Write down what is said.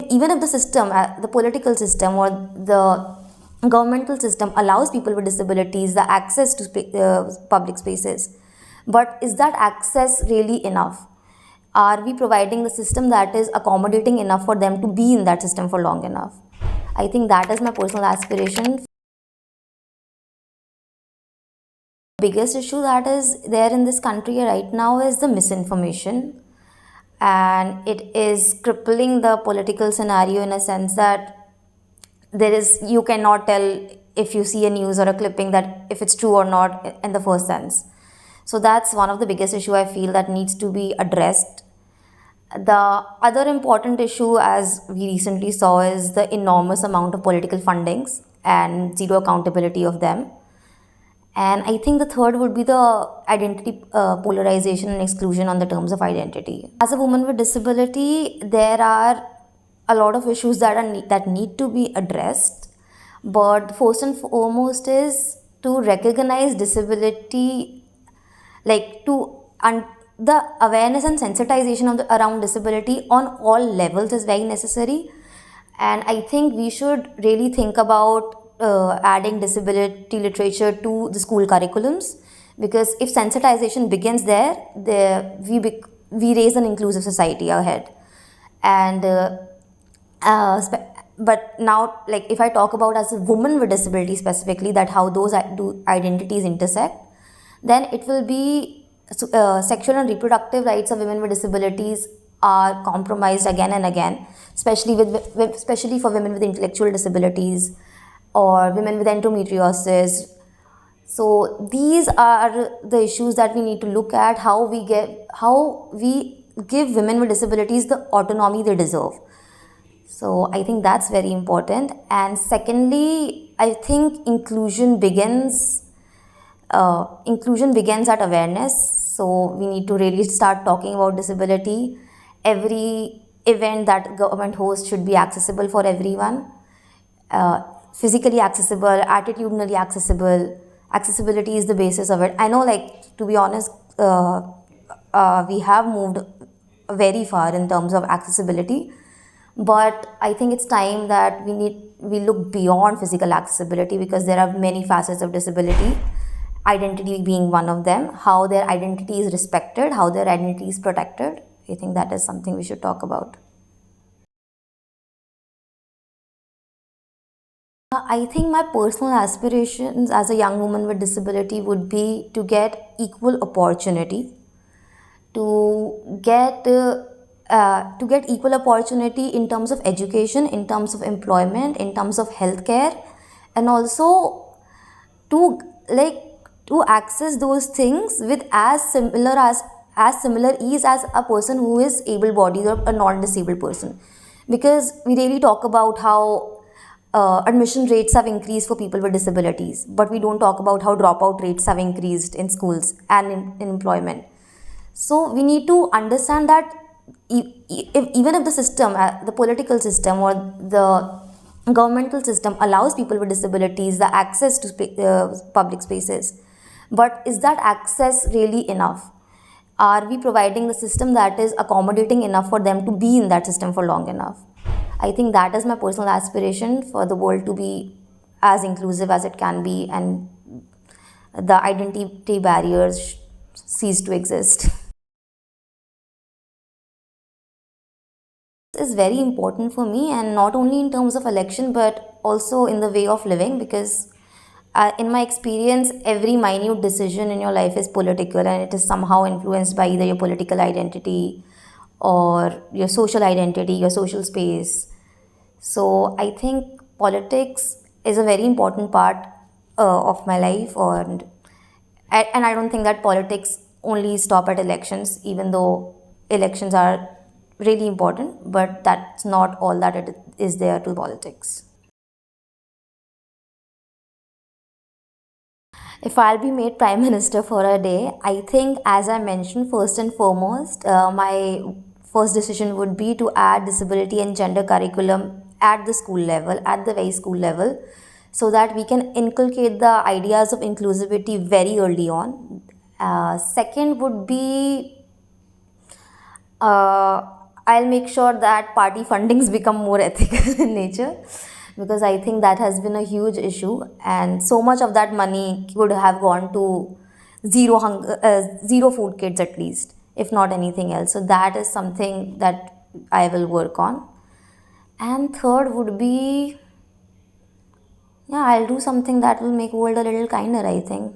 even if the system, the political system or the governmental system allows people with disabilities the access to public spaces, but is that access really enough? Are we providing the system that is accommodating enough for them to be in that system for long enough? I think that is my personal aspiration. Biggest issue that is there in this country right now is the misinformation, and it is crippling the political scenario in a sense that you cannot tell if you see a news or a clipping that if it's true or not in the first sense. So that's one of the biggest issue I feel that needs to be addressed. The other important issue, as we recently saw, is the enormous amount of political fundings and zero accountability of them. And I think the third would be the identity polarization and exclusion on the terms of identity. As a woman with disability, there are a lot of issues that need to be addressed. But first and foremost is to recognize disability, the awareness and sensitization around disability on all levels is very necessary. And I think we should really think about adding disability literature to the school curriculums, because if sensitization begins there, we raise an inclusive society ahead. And but now, if I talk about as a woman with disability specifically, that how those identities intersect, then it will be sexual and reproductive rights of women with disabilities are compromised again and again, especially for women with intellectual disabilities or women with endometriosis. So these are the issues that we need to look at, how we give women with disabilities the autonomy they deserve. So I think that's very important. And secondly, I think inclusion begins at awareness. So we need to really start talking about disability. Every event that government hosts should be accessible for everyone. Physically accessible, attitudinally accessible. Accessibility is the basis of it. I know, to be honest, we have moved very far in terms of accessibility, but I think it's time that we look beyond physical accessibility, because there are many facets of disability, identity being one of them, how their identity is respected, how their identity is protected. I think that is something we should talk about. I think my personal aspirations as a young woman with disability would be to get equal opportunity, to get equal opportunity in terms of education, in terms of employment, in terms of healthcare, and also to access those things with as similar ease as a person who is able-bodied or a non-disabled person. Because we really talk about how admission rates have increased for people with disabilities, but we don't talk about how dropout rates have increased in schools and in employment. So we need to understand that even if the system, the political system or the governmental system allows people with disabilities the access to public spaces, but is that access really enough? Are we providing the system that is accommodating enough for them to be in that system for long enough? I think that is my personal aspiration, for the world to be as inclusive as it can be and the identity barriers cease to exist. This is very important for me, and not only in terms of election but also in the way of living, because in my experience, every minute decision in your life is political, and it is somehow influenced by either your political identity or your social identity, your social space. So I think politics is a very important part of my life, and I don't think that politics only stop at elections, even though elections are really important, but that's not all that it is there to politics. If I'll be made Prime Minister for a day, I think, as I mentioned, first and foremost, my first decision would be to add disability and gender curriculum at the school level, at the very school level, so that we can inculcate the ideas of inclusivity very early on. Second would be, I'll make sure that party fundings become more ethical in nature, because I think that has been a huge issue, and so much of that money could have gone to zero food kids at least, if not anything else. So that is something that I will work on. And third would be, yeah, I'll do something that will make world a little kinder, I think.